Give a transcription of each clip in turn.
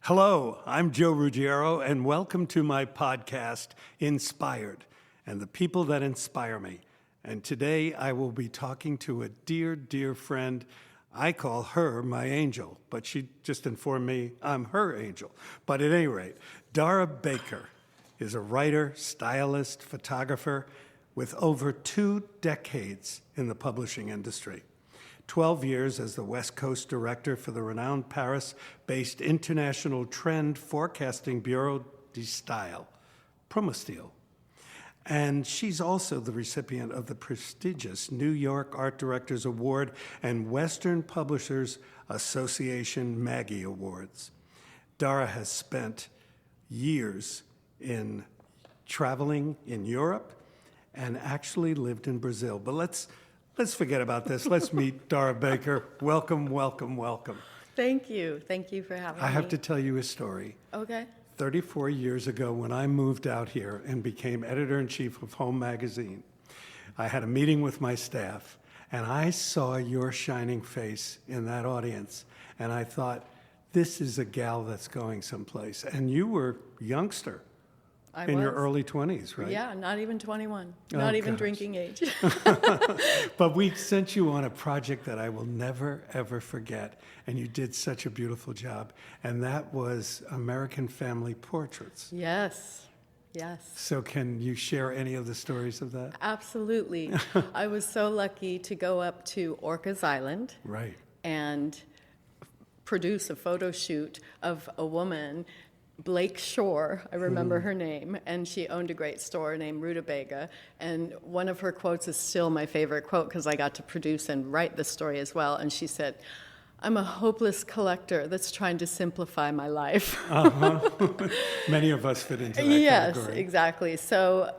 Hello, I'm Joe Ruggiero, and welcome to my podcast, Inspired, and the people that inspire me. And today I will be talking to a dear, dear friend. I call her my angel, but she just informed me I'm her angel. But at any rate, Dara Baker is a writer, stylist, photographer with over 2 decades in the publishing industry. 12 years as the West Coast director for the renowned Paris-based International Trend Forecasting Bureau de Style, Promostyle. And she's also the recipient of the prestigious New York Art Directors Award and Western Publishers Association Maggie Awards. Dara has spent years in traveling in Europe and actually lived in Brazil. But let's forget about this. Let's meet Dara Baker. Welcome, welcome, welcome. Thank you. Thank you for having me. I have to tell you a story. Okay. 34 years ago, when I moved out here and became editor-in-chief of Home Magazine, I had a meeting with my staff, and I saw your shining face in that audience, and I thought, this is a gal that's going someplace. And you were a youngster. In your early 20s, right? Yeah, not even 21. Not even drinking age. But we sent you on a project that I will never, ever forget. And you did such a beautiful job. And that was American Family Portraits. Yes. Yes. So can you share any of the stories of that? Absolutely. I was so lucky to go up to Orcas Island. Right. And produce a photo shoot of a woman, Blake Shore, I remember her name, and she owned a great store named Rutabaga, and one of her quotes is still my favorite quote because I got to produce and write the story as well, and she said, "I'm a hopeless collector that's trying to simplify my life." Many of us fit into that category. Yes, exactly. So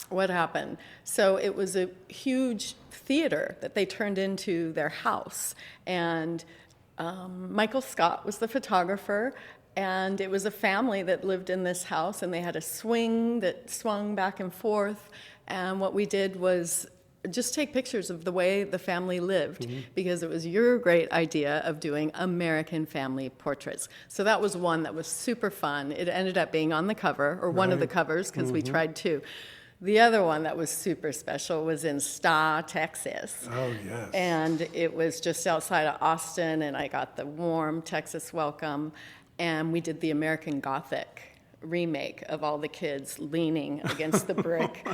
what happened? So it was a huge theater that they turned into their house, and Michael Scott was the photographer. And it was a family that lived in this house, and they had a swing that swung back and forth. And what we did was just take pictures of the way the family lived, because it was your great idea of doing American family portraits. So that was one that was super fun. It ended up being on the cover, or one of the covers, because we tried two. The other one that was super special was in Star, Texas. Oh, yes. And it was just outside of Austin, and I got the warm Texas welcome. And we did the American Gothic remake of all the kids leaning against the brick,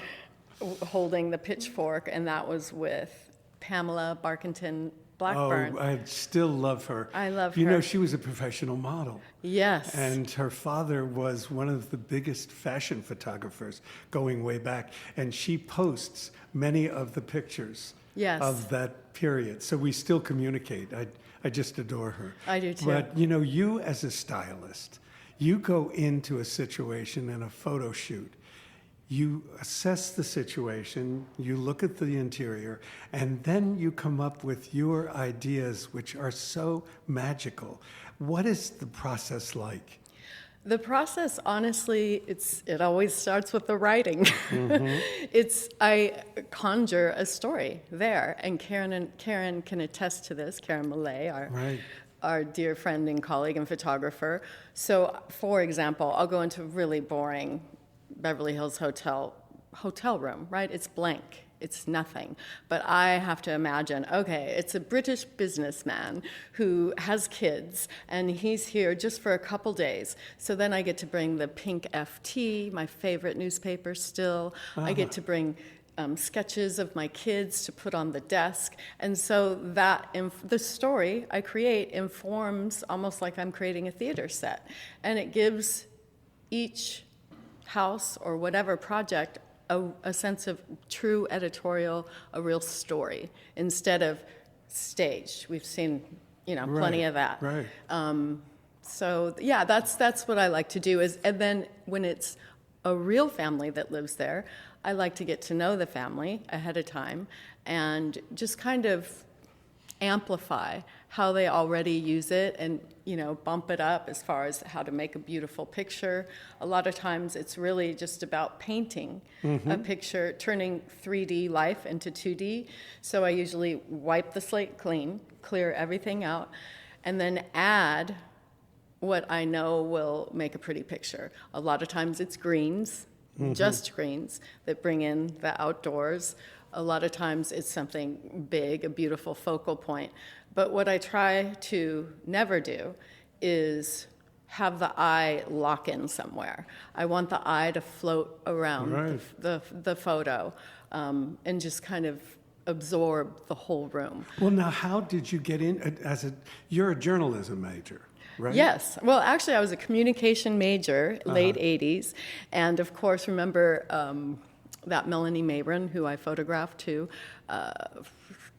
holding the pitchfork, and that was with Pamela Barkington Blackburn. Oh, I still love her. I love her. You know, she was a professional model. Yes. And her father was one of the biggest fashion photographers going way back, and she posts many of the pictures of that period. So we still communicate. I just adore her. I do too. But, you know, you as a stylist, you go into a situation in a photo shoot, you assess the situation, you look at the interior, and then you come up with your ideas, which are so magical. What is the process like? The process, honestly, it always starts with the writing. I conjure a story there, and Karen can attest to this. Karen Millay, our dear friend and colleague and photographer. So, for example, I'll go into a really boring Beverly Hills hotel room. Right? It's blank. It's nothing. But I have to imagine, okay, it's a British businessman who has kids, and he's here just for a couple days. So then I get to bring the Pink FT, my favorite newspaper still. I get to bring sketches of my kids to put on the desk. And so the story I create informs almost like I'm creating a theater set. And it gives each house or whatever project a sense of true editorial, a real story, instead of staged. We've seen, plenty of that. Right. So yeah, that's what I like to do. And then when it's a real family that lives there, I like to get to know the family ahead of time and just kind of amplify how they already use it and, bump it up as far as how to make a beautiful picture. A lot of times it's really just about painting a picture, turning 3D life into 2D. So I usually wipe the slate clean, clear everything out, and then add what I know will make a pretty picture. A lot of times it's greens, just greens, that bring in the outdoors. A lot of times it's something big, a beautiful focal point. But what I try to never do is have the eye lock in somewhere. I want the eye to float around Right. the photo and just kind of absorb the whole room. Well, now, how did you get in you're a journalism major, right? Yes. Well, actually, I was a communication major, late 80s. And of course, remember that Melanie Mabron, who I photographed too.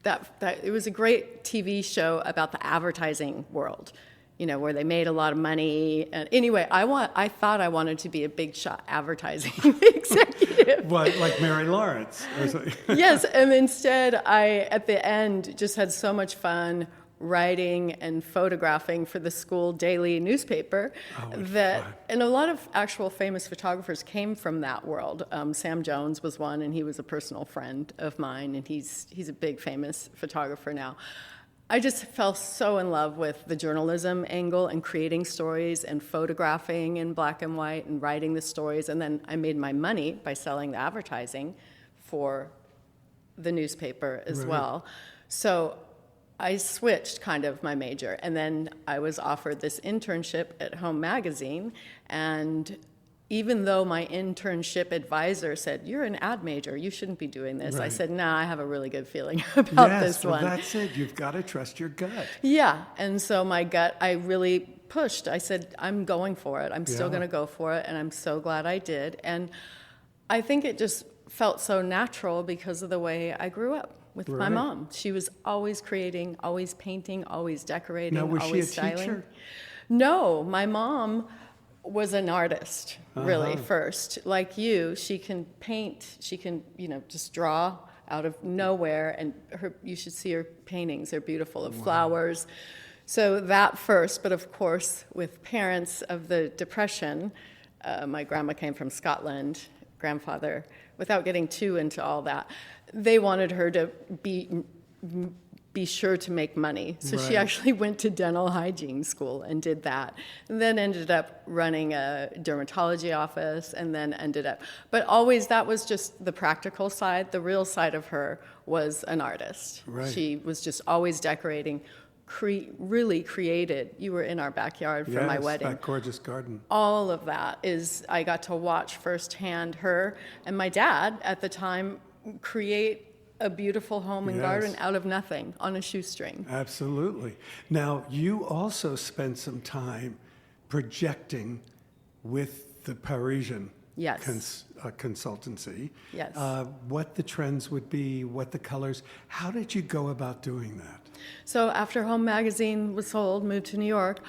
That it was a great TV show about the advertising world, where they made a lot of money. And anyway, I thought I wanted to be a big shot advertising executive. What, like Mary Lawrence? Or something? Yes, and instead I, at the end, just had so much fun writing and photographing for the school daily newspaper and a lot of actual famous photographers came from that world. Sam Jones was one, and he was a personal friend of mine, and he's a big famous photographer now. I just fell so in love with the journalism angle and creating stories and photographing in black and white and writing the stories, and then I made my money by selling the advertising for the newspaper as well. So I switched kind of my major, and then I was offered this internship at Home Magazine, and even though my internship advisor said, "You're an ad major, you shouldn't be doing this," I said, "Nah, I have a really good feeling about this one." That's it. You've got to trust your gut. Yeah, and so my gut, I really pushed. I said, "I'm going for it. I'm still going to go for it," and I'm so glad I did. And I think it just felt so natural because of the way I grew up with my mom. She was always creating, always painting, always decorating, Now, was always she a styling. teacher? No, my mom was an artist, really, first. Like you, she can paint, she can, just draw out of nowhere, and you should see her paintings. They're beautiful, of flowers. So that first, but of course, with parents of the Depression, my grandma came from Scotland, grandfather, without getting too into all that, they wanted her to be sure to make money. So she actually went to dental hygiene school and did that. And then ended up running a dermatology office, and then but always that was just the practical side. The real side of her was an artist. Right. She was just always decorating, really created. You were in our backyard for my wedding. That gorgeous garden. All of that I got to watch firsthand her and my dad at the time create a beautiful home and garden out of nothing on a shoestring. Absolutely. Now, you also spent some time projecting with the Parisian consultancy. Yes. What the trends would be, what the colors. How did you go about doing that? So after Home Magazine was sold, moved to New York,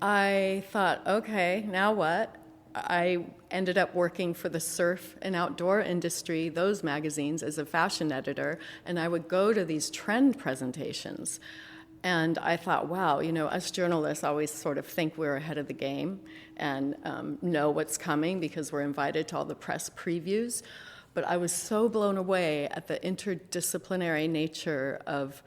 I thought, okay, now what? I ended up working for the surf and outdoor industry, those magazines, as a fashion editor, and I would go to these trend presentations. And I thought, wow, us journalists always sort of think we're ahead of the game and know what's coming because we're invited to all the press previews. But I was so blown away at the interdisciplinary nature of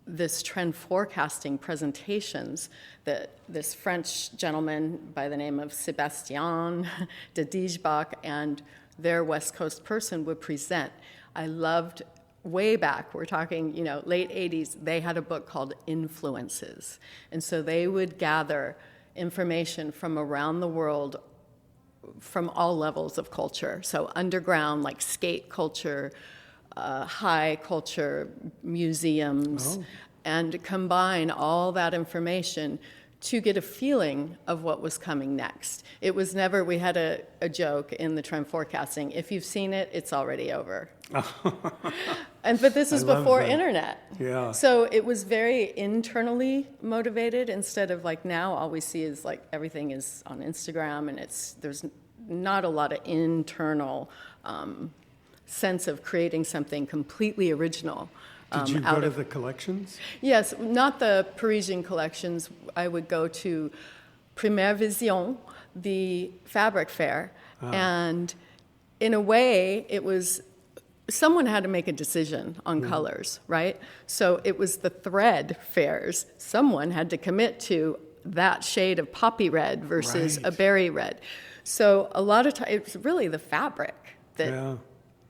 this trend forecasting presentations that this French gentleman by the name of Sébastien de Dijbach and their West Coast person would present. I loved, way back, we're talking, late 80s, they had a book called Influences. And so they would gather information from around the world from all levels of culture. So underground, like skate culture, high culture, museums, and combine all that information to get a feeling of what was coming next. It was never, we had a joke in the trend forecasting, if you've seen it, it's already over. But this was before internet. Yeah. So it was very internally motivated instead of like now all we see is like everything is on Instagram and there's not a lot of internal sense of creating something completely original. Did you go to the collections? Yes, not the Parisian collections. I would go to Première Vision, the fabric fair, and in a way, it was someone had to make a decision on colors, right? So it was the thread fairs. Someone had to commit to that shade of poppy red versus Right. a berry red. So a lot of times, it's really the fabric that Yeah.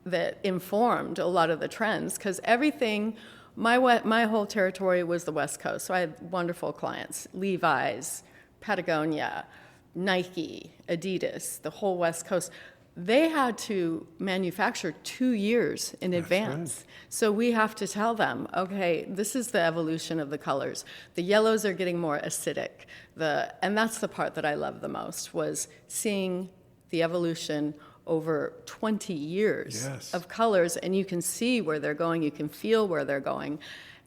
that informed a lot of the trends, because everything, my whole territory was the West Coast, so I had wonderful clients, Levi's, Patagonia, Nike, Adidas, the whole West Coast. They had to manufacture 2 years in advance. So we have to tell them, okay, this is the evolution of the colors. The yellows are getting more acidic. And that's the part that I love the most, was seeing the evolution over 20 years Yes. of colors, and you can see where they're going, you can feel where they're going,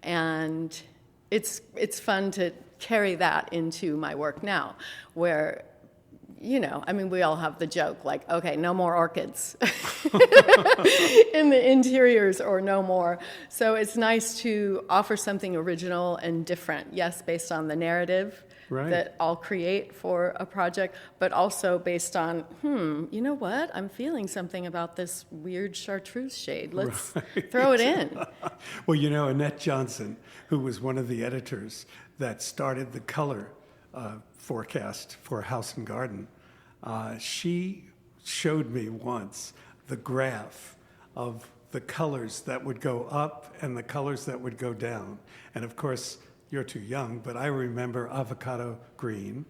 and it's fun to carry that into my work now, where, you know, I mean, we all have the joke, like, okay, no more orchids in the interiors, or no more. So it's nice to offer something original and different, yes, based on the narrative Right. that I'll create for a project, but also based on, you know what? I'm feeling something about this weird chartreuse shade. Let's throw it in. Well, you know, Annette Johnson, who was one of the editors that started the color forecast for House and Garden, she showed me once the graph of the colors that would go up and the colors that would go down. And of course, you're too young, but I remember avocado green,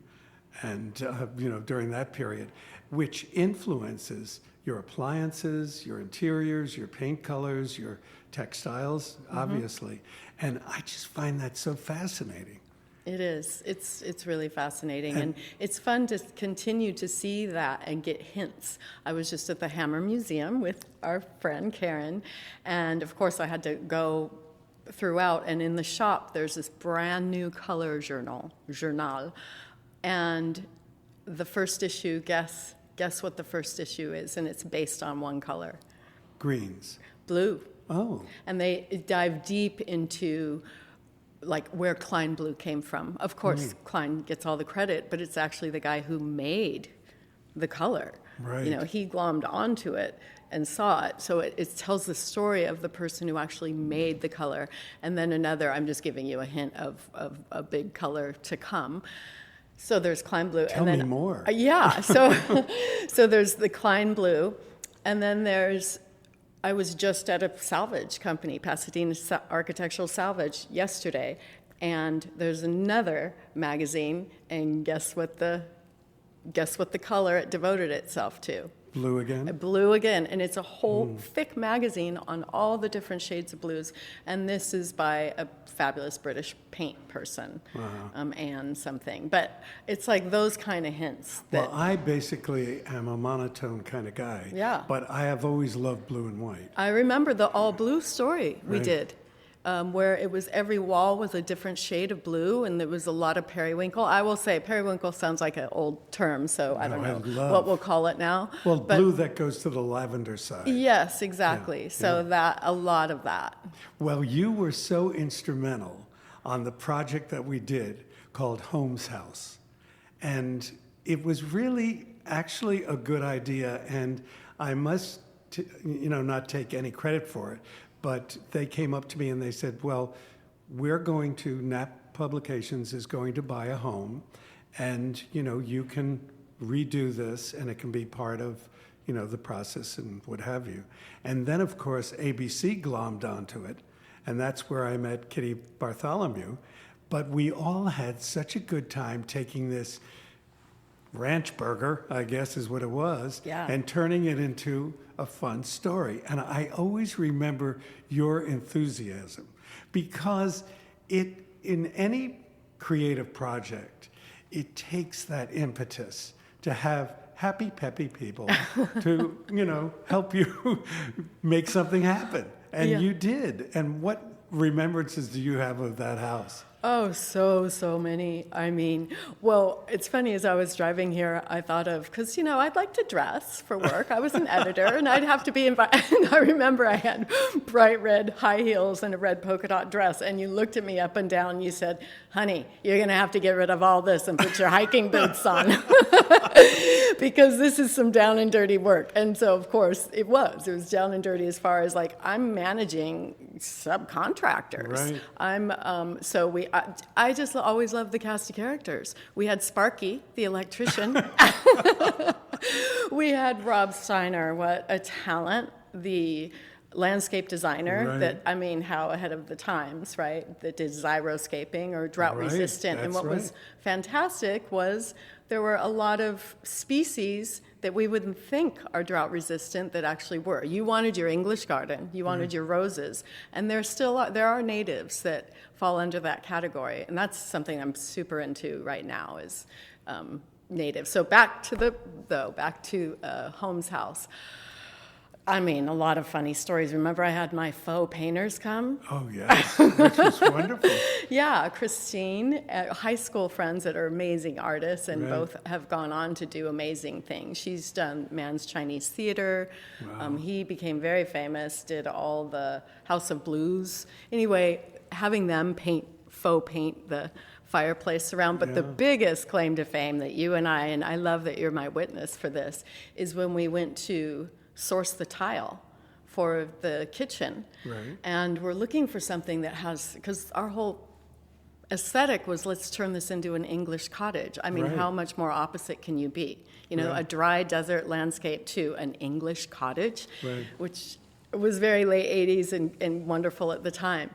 and you know, during that period, which influences your appliances, your interiors, your paint colors, your textiles, obviously. And I just find that so fascinating. It is. It's really fascinating, and it's fun to continue to see that and get hints. I was just at the Hammer Museum with our friend Karen, and of course I had to go throughout, and in the shop there's this brand new color journal, and the first issue, guess what the first issue is, and it's based on one color, Greens. blue. Oh, And they dive deep into like where Klein Blue came from. Of course, Klein gets all the credit, but it's actually the guy who made the color. Right. You know, he glommed onto it and saw it. So it tells the story of the person who actually made the color. And then another, I'm just giving you a hint of a big color to come. So there's Klein Blue. Tell me more. Yeah. So, so there's the Klein Blue. And then I was just at a salvage company, Pasadena Architectural Salvage, yesterday. And there's another magazine. And guess what the color it devoted itself to? blue again? Blue again, and it's a whole thick magazine on all the different shades of blues. And this is by a fabulous British paint person, Anne something. But it's like those kind of hints. Well, I basically am a monotone kind of guy. Yeah. But I have always loved blue and white. I remember the all blue story we Right. did. Where it was every wall was a different shade of blue, and there was a lot of periwinkle. I will say periwinkle sounds like an old term, so I don't No, I know love- what we'll call it now. Well, But blue that goes to the lavender side. yes, exactly. Yeah, So that a lot of that. Well, you were so instrumental on the project that we did called Holmes House. And it was really actually a good idea. And I must, not take any credit for it, but they came up to me and they said, well, Knapp Publications is going to buy a home, and, you can redo this and it can be part of, the process and what have you. And then, of course, ABC glommed onto it, and that's where I met Kitty Bartholomew. But we all had such a good time taking this ranch burger, I guess is what it was, Yeah. and turning it into a fun story. And I always remember your enthusiasm, because in any creative project, it takes that impetus to have happy, peppy people to, help you make something happen. And Yeah. you did. And what remembrances do you have of that house? Oh, so many. I mean, well, it's funny, as I was driving here, I thought of, because, I'd like to dress for work. I was an editor, and I'd have to be invited. And I remember I had bright red high heels and a red polka dot dress, and you looked at me up and down, and you said, honey, you're going to have to get rid of all this and put your hiking boots on, because this is some down and dirty work. And so, of course, it was down and dirty as far as, like, I'm managing subcontractors. Right. I just always loved the cast of characters. We had Sparky, the electrician. We had Rob Steiner, what a talent, the landscape designer Right. how ahead of the times, right? That did xyroscaping or drought resistant. And That's what was fantastic was there were a lot of species that we wouldn't think are drought resistant that actually were. You wanted your English garden, you wanted your roses, and there are natives that fall under that category, and that's something I'm super into right now is native. So back to Holmes' house. I mean, a lot of funny stories. Remember, I had my faux painters come? Oh, yes, which was wonderful. Yeah, Christine, high school friends that are amazing artists and Right. both have gone on to do amazing things. She's done Man's Chinese Theater. Wow. He became very famous, did all the House of Blues. Anyway, having them faux paint the fireplace around. But the biggest claim to fame that you and I love that you're my witness for this, is when we went to source the tile for the kitchen. Right. And we're looking for something that has, because our whole aesthetic was, let's turn this into an English cottage. I mean, Right. how much more opposite can you be? You know, Right. a dry desert landscape to an English cottage, Right. which was very late 80s and wonderful at the time.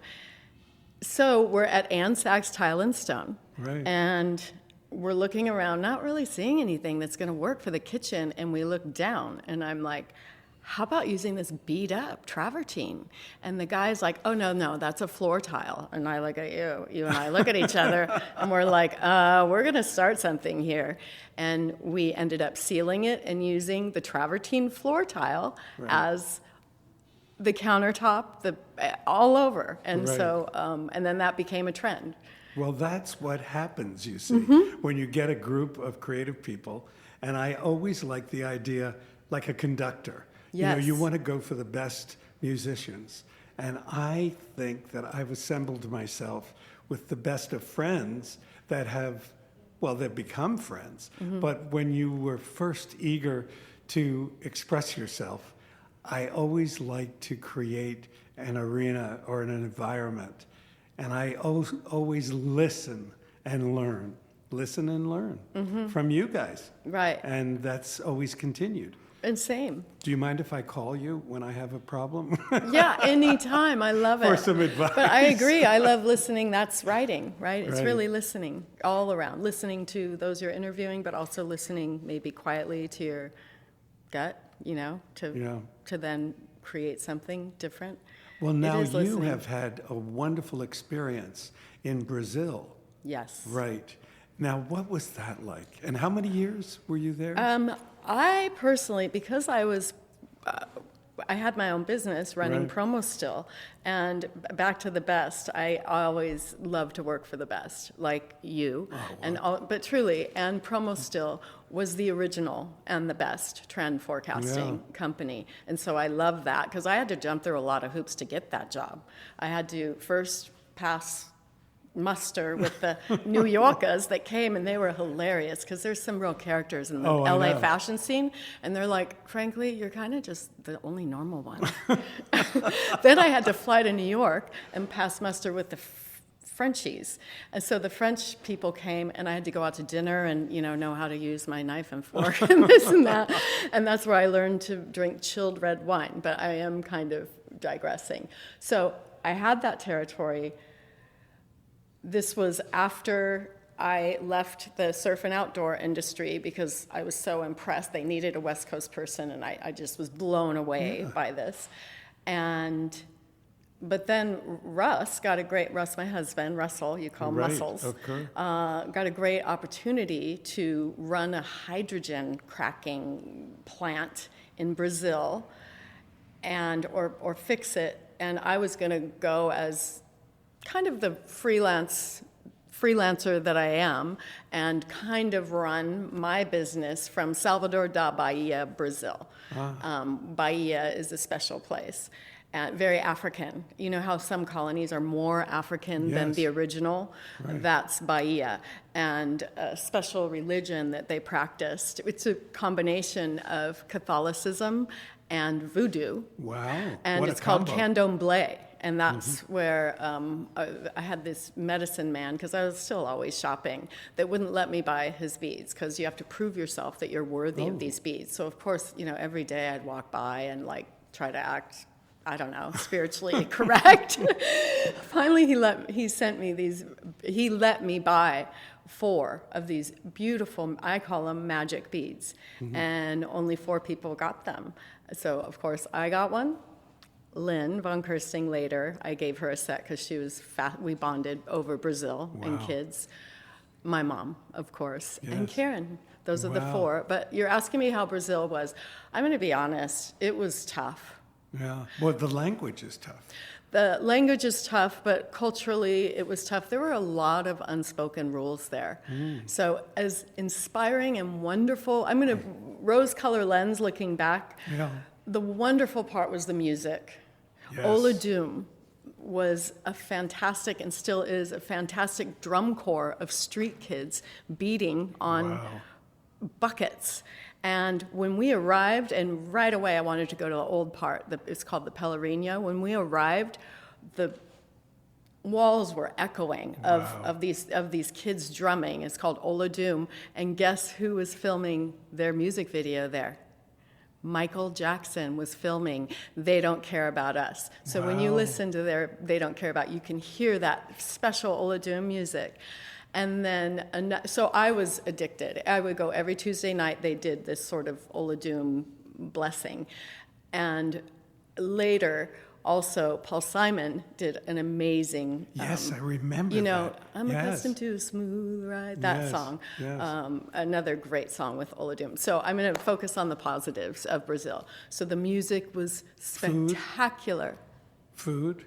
So we're at Ann Sachs Tile and Stone. Right. And we're looking around, not really seeing anything that's going to work for the kitchen. And we look down, and I'm like, how about using this beat up travertine? And the guy's like, oh, no, that's a floor tile. And I look at you. You and I look at each other, and we're like, we're going to start something here. And we ended up sealing it and using the travertine floor tile as the countertop, all over. And Right. so, and then that became a trend. Well, that's what happens, you see, when you get a group of creative people. And I always like the idea, like a conductor. Yes. You want to go for the best musicians. And I think that I've assembled myself with the best of friends that they've become friends. But when you were first eager to express yourself, I always like to create an arena or an environment. And I always listen and learn from you guys. Right. And that's always continued. And same. Do you mind if I call you when I have a problem? Yeah, anytime. I love it. For some advice. But I agree. I love listening. That's writing, right? It's Right. really listening all around. Listening to those you're interviewing, but also listening maybe quietly to your gut, to then create something different. Well, now is you listening. have had a wonderful experience in Brazil. Yes. Right. Now, what was that like? And how many years were you there? I personally, because I had my own business running Right. Promo Still, and back to the best. I always love to work for the best, like you. But truly, and Promo Still was the original and the best trend forecasting company, and so I love that because I had to jump through a lot of hoops to get that job. I had to first pass muster with the New Yorkers that came, and they were hilarious because there's some real characters in the Oh, I LA know. fashion scene, and they're like, frankly, you're kind of just the only normal one. Then I had to fly to New York and pass muster with the Frenchies, and so the French people came, and I had to go out to dinner and know how to use my knife and fork and this and that, and that's where I learned to drink chilled red wine. But I am kind of digressing. So I had that territory. This was after I left the surf and outdoor industry because I was so impressed. They needed a West Coast person, and I just was blown away by this. But then Russ, my husband, Russell, you call him Right, Muscles, okay. got a great opportunity to run a hydrogen cracking plant in Brazil or fix it. And I was going to go as kind of the freelancer that I am and kind of run my business from Salvador da Bahia, Brazil. Bahia is a special place, very African. You know how some colonies are more African than Yes. the original? Right. That's Bahia. And a special religion that they practiced. It's a combination of Catholicism and voodoo. Wow. And what it's a called combo. candomblé. And that's where I had this medicine man, because I was still always shopping, that wouldn't let me buy his beads, because you have to prove yourself that you're worthy of these beads. So of course, every day I'd walk by and like try to act, I don't know, spiritually correct. Finally, he let me buy 4 of these beautiful, I call them magic beads, and only 4 people got them. So of course I got one. Lynn von Kirsting later, I gave her a set because she was we bonded over Brazil and kids. My mom, of course, and Karen. Those are the 4. But you're asking me how Brazil was. I'm going to be honest, it was tough. Yeah. Well, the language is tough. The language is tough, but culturally it was tough. There were a lot of unspoken rules there. So as inspiring and wonderful, I'm going to rose-color lens looking back. Yeah. The wonderful part was the music. Yes. Olodum was a fantastic, and still is, a fantastic drum corps of street kids beating on buckets. And when we arrived, and right away I wanted to go to the old part, it's called the Pelourinho. When we arrived, the walls were echoing of these kids drumming. It's called Olodum. And guess who was filming their music video there? Michael Jackson was filming They Don't Care About Us. So when you listen to their They Don't Care About, you can hear that special Olodum music. And then, so I was addicted. I would go every Tuesday night. They did this sort of Olodum blessing. And later, also, Paul Simon did an amazing... Yes, I remember that. I'm accustomed to a smooth ride, that song. Yes. Another great song with Olodum. So I'm going to focus on the positives of Brazil. So the music was spectacular. Food?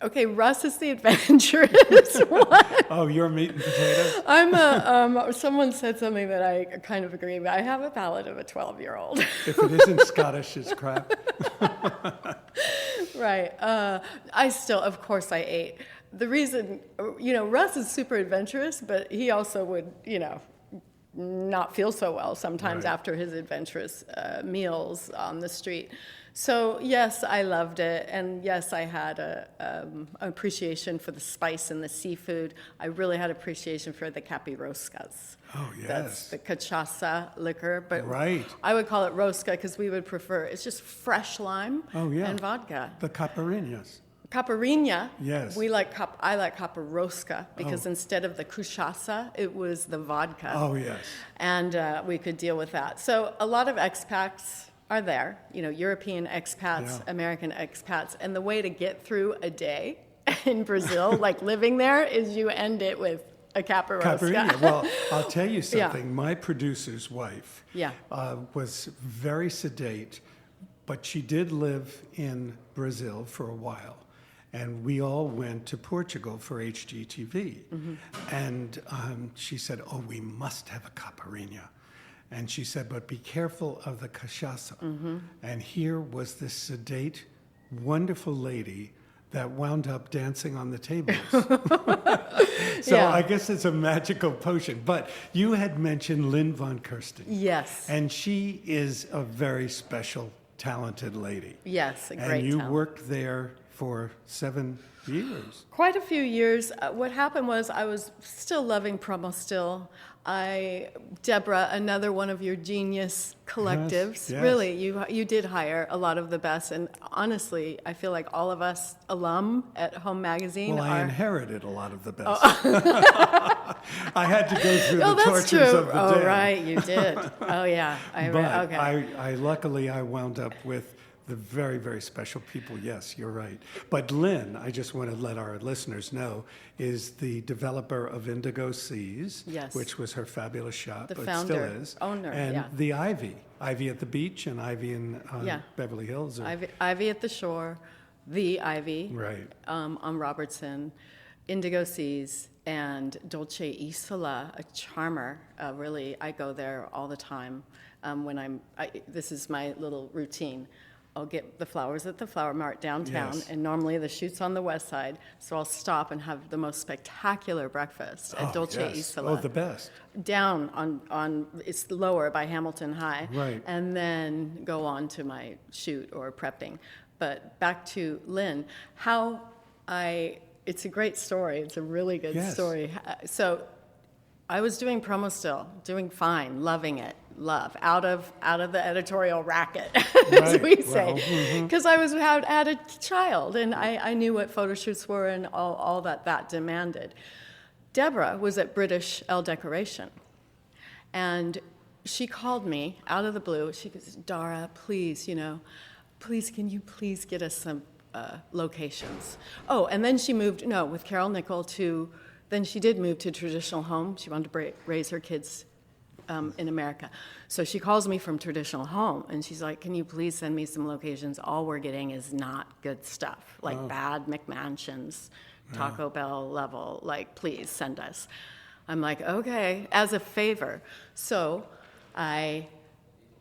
Okay, Russ is the adventurous one. Oh, you're meat and potatoes? Someone said something that I kind of agree with. I have a palate of a 12-year-old. If it isn't Scottish, it's crap. Right. Of course I ate. The reason, Russ is super adventurous, but he also would, not feel so well sometimes after his adventurous meals on the street. So yes, I loved it, and yes, I had an appreciation for the spice and the seafood. I really had appreciation for the capiroscas. Oh yes, that's the cachaça liquor, but I would call it rosca because we would prefer it's just fresh lime and vodka. The caipirinhas. Caipirinha. Yes. I like caparosca because instead of the cachaça, it was the vodka. Oh yes. And we could deal with that. So a lot of expats are there, European expats, American expats, and the way to get through a day in Brazil, like living there, is you end it with a caparosca. Caipirinha. Well, I'll tell you something. My producer's wife was very sedate, but she did live in Brazil for a while. And we all went to Portugal for HGTV. And she said, we must have a caipirinha. And she said, but be careful of the cachaça. And here was this sedate, wonderful lady that wound up dancing on the tables. So I guess it's a magical potion. But you had mentioned Lynn von Kirsting. Yes. And she is a very special, talented lady. Yes, a great And you talent. worked there for 7 years. Quite a few years. What happened was I was still loving promo still. Deborah, another one of your genius collectives. Yes. Really, you did hire a lot of the best, and honestly, I feel like all of us alum at Home Magazine I inherited a lot of the best. I had to go through the that's tortures true. of the day. Right, you did. Oh yeah, But okay. luckily I wound up with the very, very special people. Yes, you're right. But Lynn, I just want to let our listeners know, is the developer of Indigo Seas, which was her fabulous shop, The but founder, still is. owner, and the Ivy at the beach, and Ivy in Beverly Hills. Ivy at the Shore, the Ivy, Right. On Robertson, Indigo Seas, and Dolce Isola, a charmer. Really, I go there all the time when this is my little routine. I'll get the flowers at the Flower Mart downtown, and normally the shoot's on the west side, so I'll stop and have the most spectacular breakfast at Dolce Isola. Oh, the best. Down on it's lower by Hamilton High, Right. and then go on to my shoot or prepping. but back to Lynn, it's a great story. It's a really good Yes. story. So I was doing promo still, doing fine, loving it, out of the editorial racket, as Right. we Well, say, because I had a child, and I knew what photo shoots were and all that demanded. Deborah was at British Elle Decoration, and she called me out of the blue. She goes, Dara, please, can you please get us some locations? Oh, and then she moved, with Carol Nickel then she did move to traditional home. She wanted to raise her kids in America. So she calls me from traditional home, and she's like, can you please send me some locations? All we're getting is not good stuff, like bad McMansions, Taco Bell level, like, please send us. I'm like, okay, as a favor. So I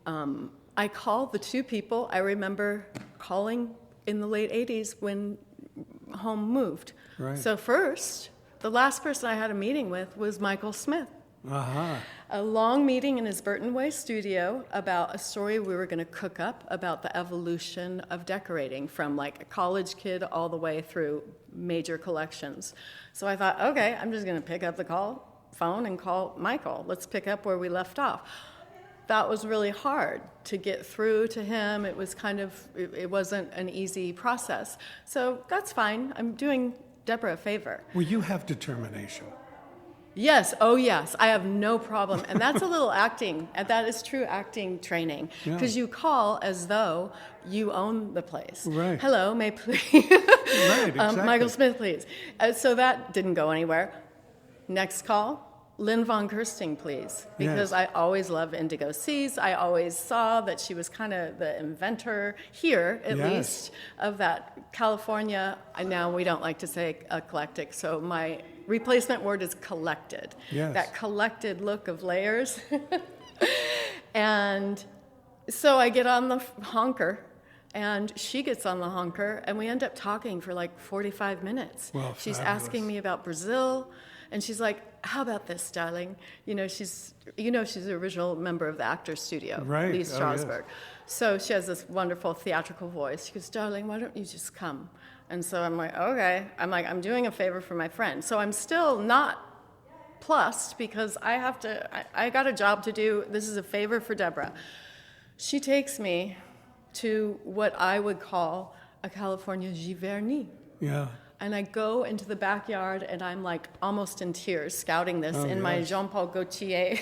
called the two people I remember calling in the late 80s when home moved. Right. So first, the last person I had a meeting with was Michael Smith. Uh-huh. A long meeting in his Burton Way studio about a story we were going to cook up about the evolution of decorating from like a college kid all the way through major collections. So I thought, okay, I'm just going to pick up the phone and call Michael. Let's pick up where we left off. That was really hard to get through to him. It was it wasn't an easy process. So that's fine. I'm doing Deborah a favor. Well, you have determination. Yes, oh yes, I have no problem. And that's a little acting, and that is true acting training. Because you call as though you own the place. Right. Hello, may please. Right, exactly. Michael Smith, please. So that didn't go anywhere. Next call, Lynn von Kirsting, please. Because Yes. I always loved Indigo Seas. I always saw that she was kind of the inventor here, at Yes. least, of that California. Now we don't like to say eclectic, so my replacement word is collected. Yes. That collected look of layers. And so I get on the honker, and she gets on the honker, and we end up talking for like 45 minutes. Well, she's fabulous. asking me about Brazil, and she's like, how about this, darling? She's the original member of the Actors Studio, Right. Lee Oh, Strasberg. So she has this wonderful theatrical voice. She goes, darling, why don't you just come? And so I'm like, okay. I'm doing a favor for my friend. So I'm still not plussed because I got a job to do. This is a favor for Deborah. She takes me to what I would call a California Giverny. Yeah. And I go into the backyard, and I'm like almost in tears scouting this in my yes. Jean-Paul Gaultier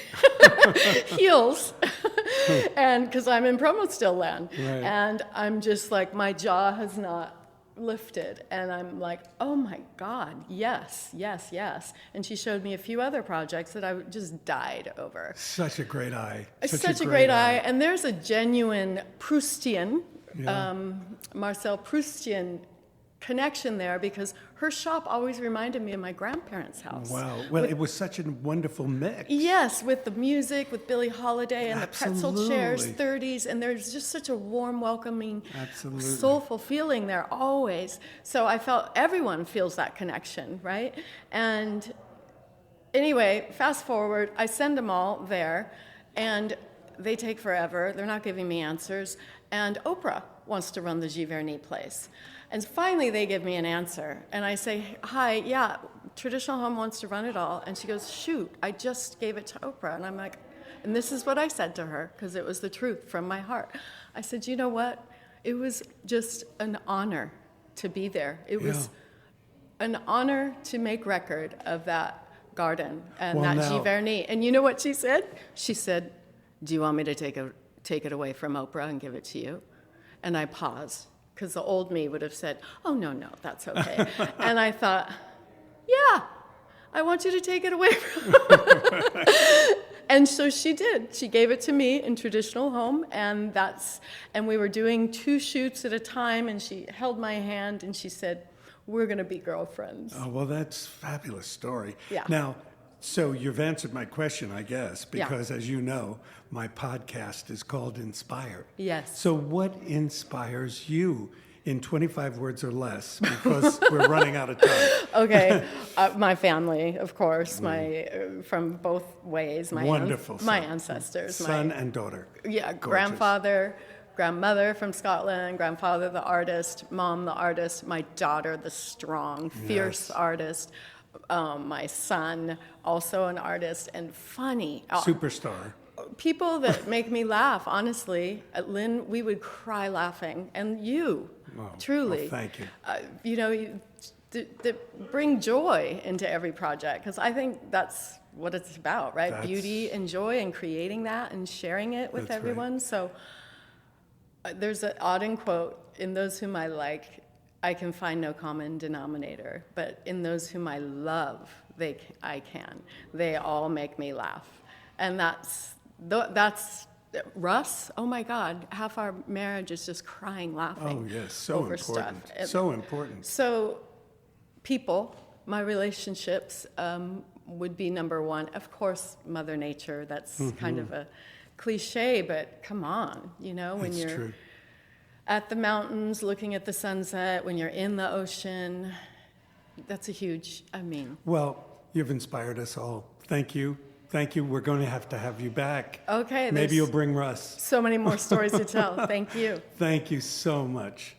heels. And because I'm in promo still land. Right. And I'm just like, my jaw has not lifted. And I'm like, oh my God, yes, yes, yes. And she showed me a few other projects that I just died over. Such a great eye. It's such a great eye. And there's a genuine Proustian, Yeah. Marcel Proustian connection there, because her shop always reminded me of my grandparents' house. Wow. Well, it was such a wonderful mix. Yes, with the music, with Billie Holiday and the pretzel chairs, Absolutely. 30s, and there's just such a warm, welcoming, Absolutely. soulful feeling there always. So I felt everyone feels that connection, right? And anyway, fast forward, I send them all there, and they take forever. They're not giving me answers. And Oprah wants to run the Giverny place. And finally, they give me an answer. And I say, hi, yeah, Traditional Home wants to run it all. And she goes, shoot, I just gave it to Oprah. And I'm like, and this is what I said to her, because it was the truth from my heart. I said, you know what? It was just an honor to be there. It was an honor to make record of that garden and Well, that now- Giverny. And you know what she said? She said, do you want me to take it away from Oprah and give it to you? And I paused, because the old me would have said, oh, no, that's okay. And I thought, yeah, I want you to take it away from And so she did. She gave it to me in Traditional Home, and we were doing 2 shoots at a time, and she held my hand, and she said, we're going to be girlfriends. Oh, well, that's a fabulous story. Yeah. Now, so you've answered my question, I guess, Yeah. because as you know, my podcast is called Inspired. Yes. So what inspires you in 25 words or less? Because we're running out of time. Okay, my family, of course, from both ways. Wonderful. My son. ancestors. Son and daughter. Yeah, Gorgeous. grandfather, grandmother from Scotland, grandfather the artist, mom the artist, my daughter the strong, fierce Yes. artist, my son also an artist and funny. Superstar. People that make me laugh, honestly. At Lynn, we would cry laughing, and you, Well, truly. well, thank you. That bring joy into every project, because I think that's what it's about, right? That's- Beauty and joy and creating that and sharing it with That's right. everyone. So there's an Auden quote, in those whom I like, I can find no common denominator, but in those whom I love, I can. They all make me laugh. And that's Russ, oh my God, half our marriage is just crying, laughing. Oh, yes, so over important. stuff. So important. So, people, my relationships would be number one. Of course, Mother Nature, that's kind of a cliche, but come on, when It's you're true. at the mountains looking at the sunset, when you're in the ocean, that's a huge, Well, you've inspired us all. Thank you. Thank you. We're going to have you back. Okay, Maybe there's you'll bring Russ. so many more stories to tell. Thank you. Thank you so much.